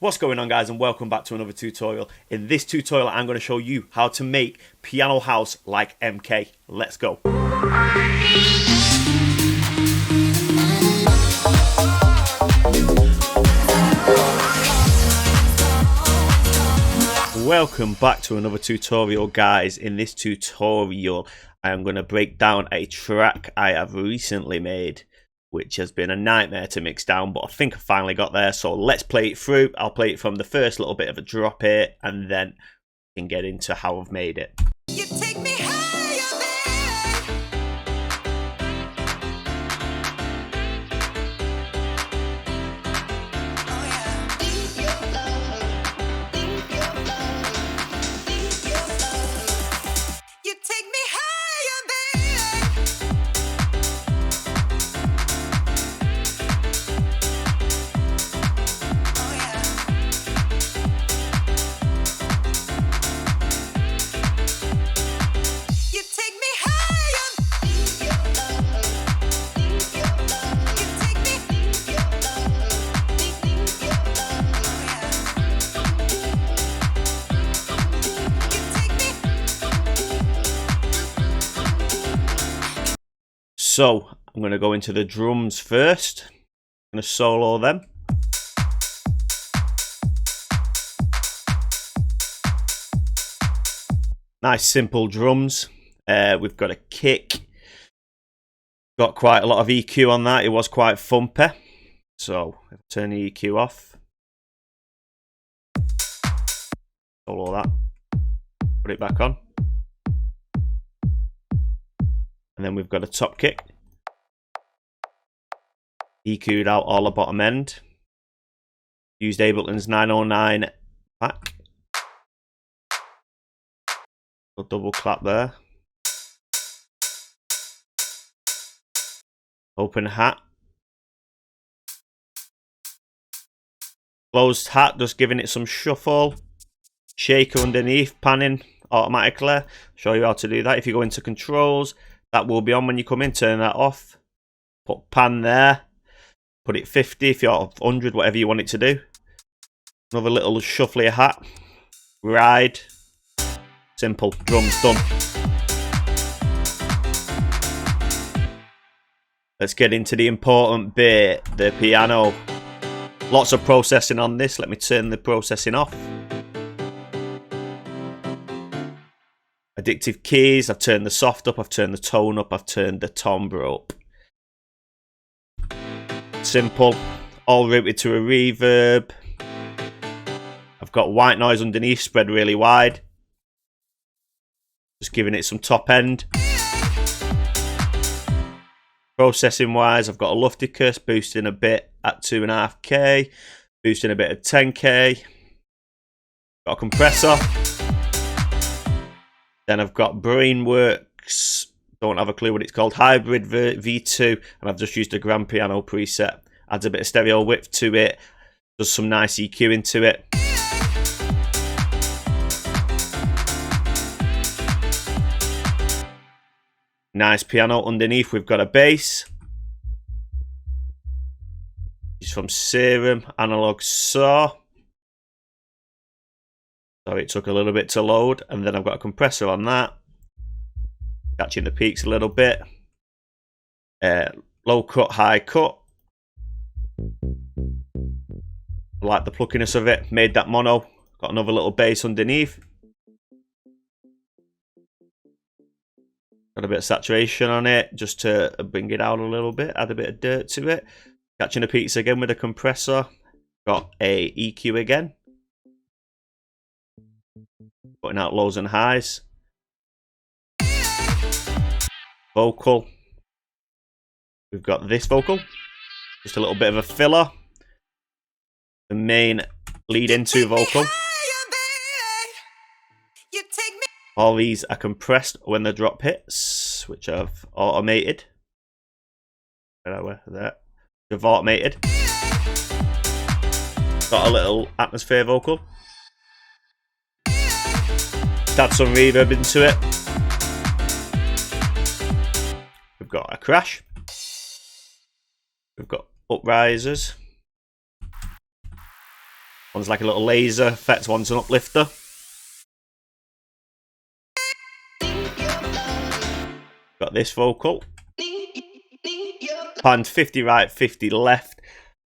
What's going on, guys, and welcome back to another tutorial. In this tutorial I'm going to show you how to make piano house like MK. Let's go. Welcome back to another tutorial, guys. In this tutorial I am going to break down a track I have recently made, which has been a nightmare to mix down, but I think I finally got there. So let's play it through. I'll play it from the first little bit of a drop here, and then we can get into how I've made it. You take me higher So I'm going to go into the drums first. I'm going to solo them. Nice simple drums. We've got a kick. Got quite a lot of EQ on that. It was quite thumpy. So I'll turn the EQ off. Solo that. Put it back on. And then we've got a top kick. EQ'd out all the bottom end. Used Ableton's 909 pack. A double clap there. Open hat. Closed hat, just giving it some shuffle. Shaker underneath, panning automatically. Show you how to do that. If you go into controls, that will be on when you come in. Turn that off. Put pan there. Put it 50 if you're 100, whatever you want it to do. Another little shuffly hat. Ride. Simple. Drums done. Let's get into the important bit, the piano. Lots of processing on this. Let me turn the processing off. Addictive keys, I've turned the soft up, I've turned the tone up, I've turned the timbre up. Simple, all routed to a reverb. I've got white noise underneath, spread really wide. Just giving it some top end. Processing wise, I've got a Lufticus boosting a bit at 2.5K, boosting a bit at 10K. Got a compressor. Then I've got Brainworks, don't have a clue what it's called, Hybrid V2, and I've just used a grand piano preset. Adds a bit of stereo width to it, does some nice EQ into it. Nice piano underneath, we've got a bass. It's from Serum, Analog Saw. So it took a little bit to load, and then I've got a compressor on that, catching the peaks a little bit. Low cut, high cut. I like the pluckiness of it. Made that mono. Got another little bass underneath. Got a bit of saturation on it, just to bring it out a little bit. Add a bit of dirt to it. Catching the peaks again with a compressor. Got a EQ again. Putting out lows and highs. Vocal. We've got this vocal. Just a little bit of a filler. The main lead into vocal. All these are compressed when the drop hits, which I've automated. There. I've automated. Got a little atmosphere vocal. Add some reverb into it. We've got a crash. We've got uprisers. One's like a little laser effect, one's an uplifter. Got this vocal. Panned 50 right, 50 left.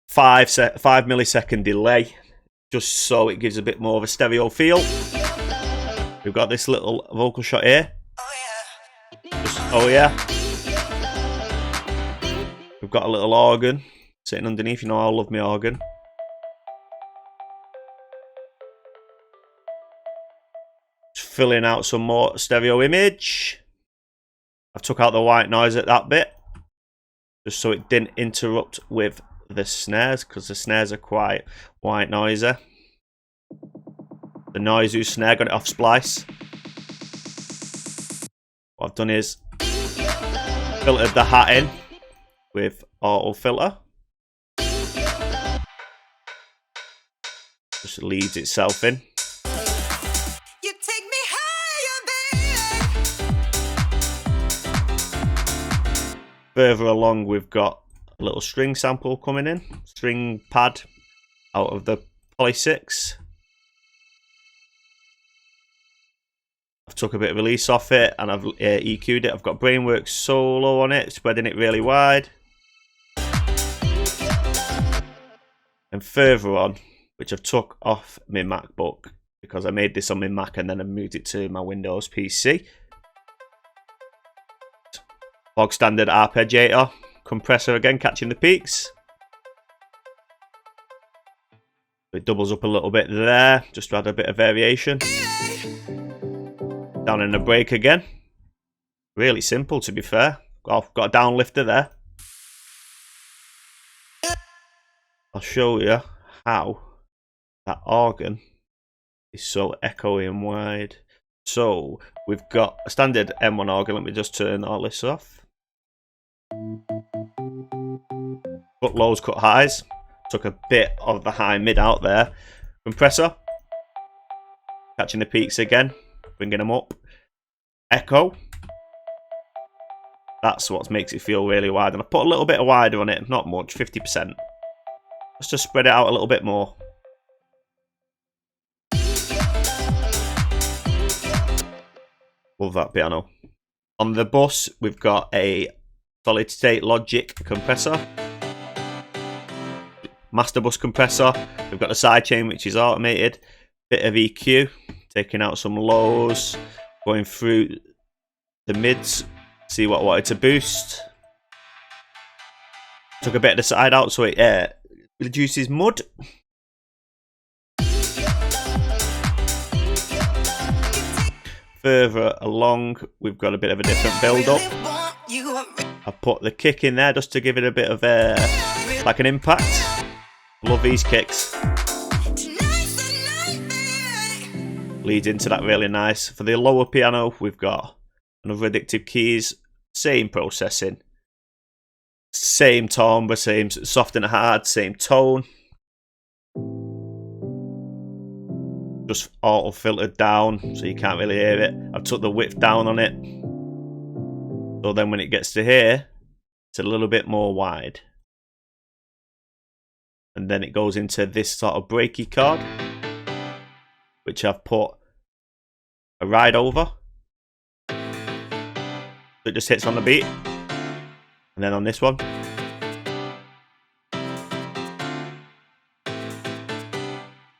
5 millisecond delay, just so it gives a bit more of a stereo feel. We've got this little vocal shot here. Oh yeah. We've got a little organ sitting underneath. You know I love my organ. Just filling out some more stereo image. I've took out the white noise at that bit, just so it didn't interrupt with the snares, because the snares are quite white noisy. The Noizu snare, got it off Splice. What I've done is filtered the hat in with auto filter. Just leads itself in. You take me higher, baby. Further along, we've got a little string sample coming in, string pad out of the Poly 6. I've took a bit of release off it and I've EQ'd it. I've got Brainworks solo on it, spreading it really wide. And further on, which I've took off my MacBook because I made this on my Mac and then I moved it to my Windows PC. Bog standard arpeggiator. Compressor again, catching the peaks. It doubles up a little bit there, just to add a bit of variation. Down in the break again. Really simple, to be fair. I've got a down lifter there. I'll show you how that organ is so echoey and wide. So we've got a standard M1 organ. Let me just turn all this off. Cut lows, cut highs. Took a bit of the high mid out there. Compressor. Catching the peaks again. Bringing them up. Echo. That's what makes it feel really wide. And I put a little bit of wider on it. Not much, 50%. Just to spread it out a little bit more. Love that piano. On the bus, we've got a solid state Logic compressor. Master bus compressor. We've got the sidechain, which is automated. Bit of EQ. Taking out some lows. Going through the mids. See what I wanted to boost. Took a bit of the side out so it reduces mud. Further along, we've got a bit of a different build up. I put the kick in there just to give it a bit of like an impact. Love these kicks. Leads into that really nice. For the lower piano, we've got another Addictive Keys, same processing, same timbre, same soft and hard, same tone. Just auto filtered down so you can't really hear it. I've took the width down on it. So then when it gets to here, it's a little bit more wide. And then it goes into this sort of breaky chord, which I've put a ride over. So it just hits on the beat. And then on this one.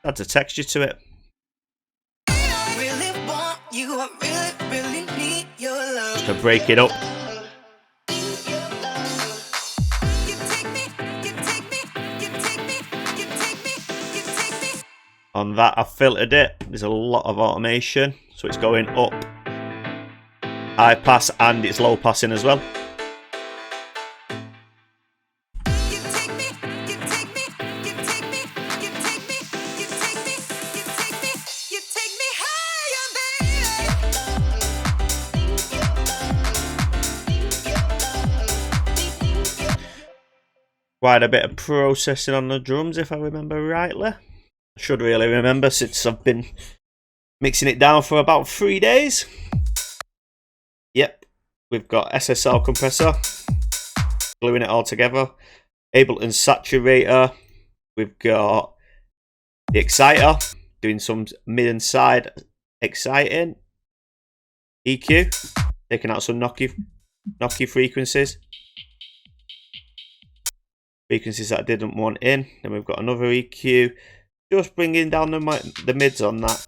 Adds a texture to it. Just to break it up. On that, I've filtered it. There's a lot of automation, so it's going up, high pass, and it's low passing as well. Quite a bit of processing on the drums, if I remember rightly. I should really remember since I've been mixing it down for about 3 days. Yep, we've got SSL compressor, gluing it all together. Ableton saturator. We've got The exciter, doing some mid and side exciting. EQ, taking out some knocky frequencies. Frequencies that I didn't want in. Then we've got another EQ, just bringing down the mids on that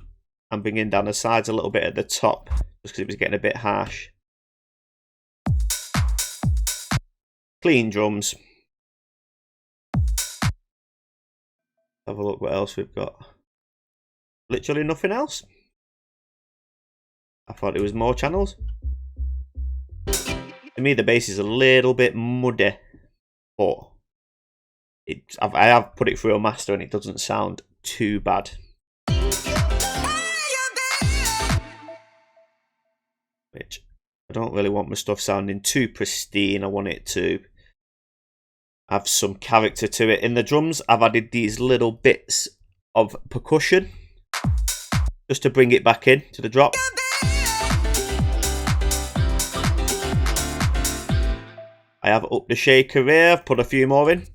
and bringing down the sides a little bit at the top, just because it was getting a bit harsh. Clean drums. Have a look what else we've got. Literally nothing else. I thought it was more channels. To me, the bass is a little bit muddy, but I have put it through a master and it doesn't sound too bad. Which I don't really want my stuff sounding too pristine. I want it to have some character to it. In the drums, I've added these little bits of percussion just to bring it back in to the drop. I have upped the shaker here, I've put a few more in.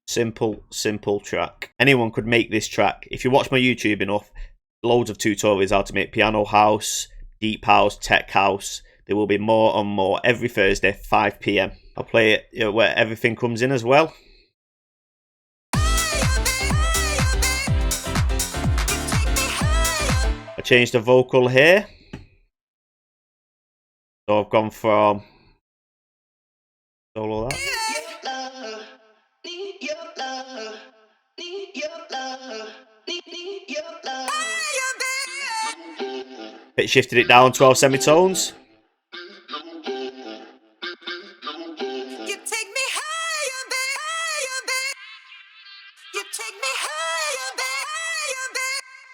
Simple track. Anyone could make this track. If you watch my YouTube enough, loads of tutorials how to make piano house, deep house, tech house. There will be more and more every Thursday, 5 PM. I'll play it where everything comes in as well. I changed the vocal here. So I've gone from solo that. Bit shifted it down 12 semitones.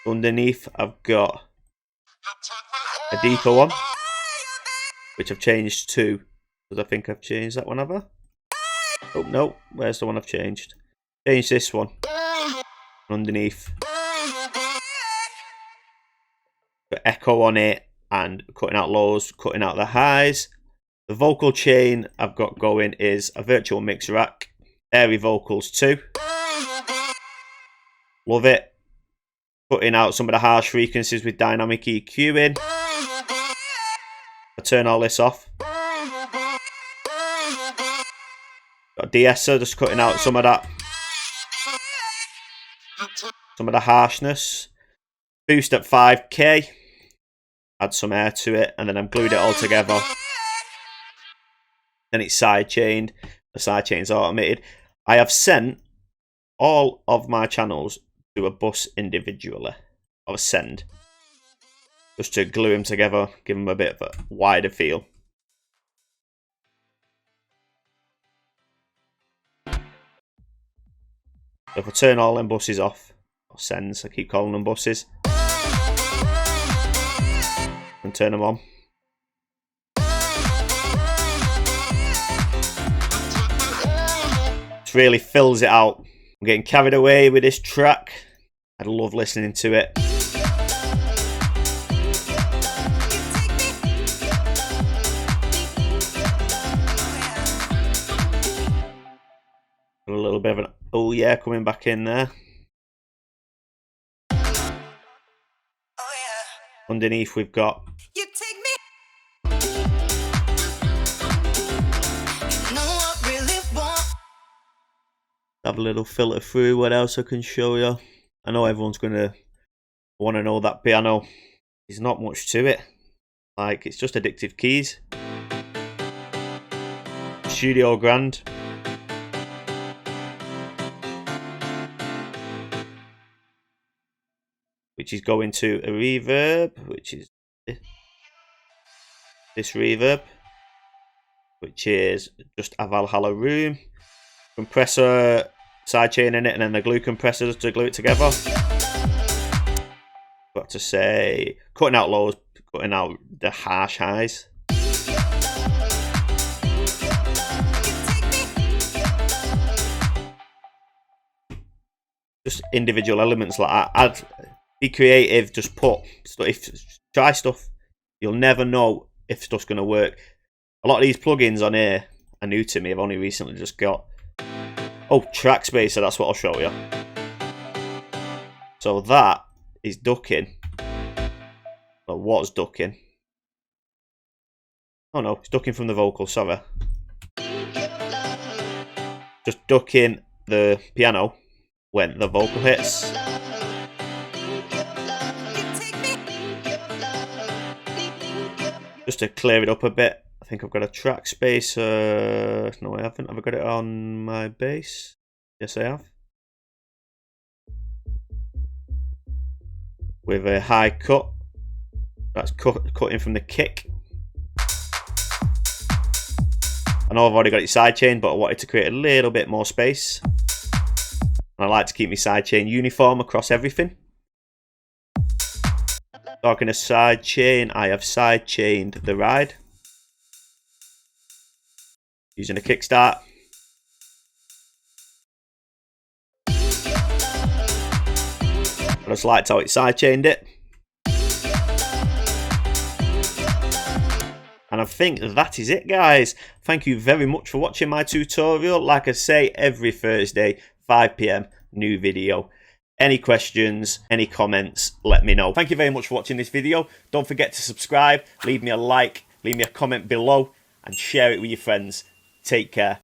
Underneath, I've got a deeper one, which I've changed to, because I think I've changed that one, have I? Oh, no, where's the one I've changed? Changed this one. Underneath. Got echo on it, and cutting out lows, cutting out the highs. The vocal chain I've got going is a virtual mix rack. Airy vocals too. Love it. Putting out some of the harsh frequencies with dynamic EQ in. I turn all this off. Got de-esser, just cutting out some of that. Some of the harshness. Boost at 5k. Add some air to it, and then I've glued it all together. Then it's side chained. The side chain's automated. I have sent all of my channels to a bus individually, or a send, just to glue them together, give them a bit of a wider feel. So if I turn all them buses off, or sends, I keep calling them buses, and turn them on. It really fills it out. I'm getting carried away with this track. I love listening to it. A little bit of an oh yeah coming back in there. Underneath we've got You take me. have a little filter through. What else I can show you? I know everyone's gonna want to know that piano. There's not much to it. Like, it's just Addictive Keys Studio Grand. Which is going to a reverb, which is this reverb, which is just a Valhalla room. Compressor, sidechain in it, and then the glue compressors to glue it together. Got to say, cutting out lows, cutting out the harsh highs. just individual elements like that. Be creative, just put stuff, try stuff. You'll never know if stuff's going to work. A lot of these plugins on here are new to me. I've only recently just got... Oh, track spacer, that's what I'll show you. So that is ducking. Well, what's ducking? Oh no, it's ducking from the vocal, sorry. Just ducking the piano when the vocal hits. Just to clear it up a bit. I think I've got a track spacer. No, I haven't. Have I got it on my bass? Yes, I have. With a high cut. That's cutting from the kick. I know I've already got it sidechained, but I wanted to create a little bit more space. And I like to keep my sidechain uniform across everything. Talking of sidechain, I have sidechained the ride. Using a kickstart. I just liked how it sidechained it. And I think that is it, guys. Thank you very much for watching my tutorial. Like I say, every Thursday, 5 PM, new video. Any questions, any comments, let me know. Thank you very much for watching this video. Don't forget to subscribe, leave me a like, leave me a comment below, and share it with your friends. Take care.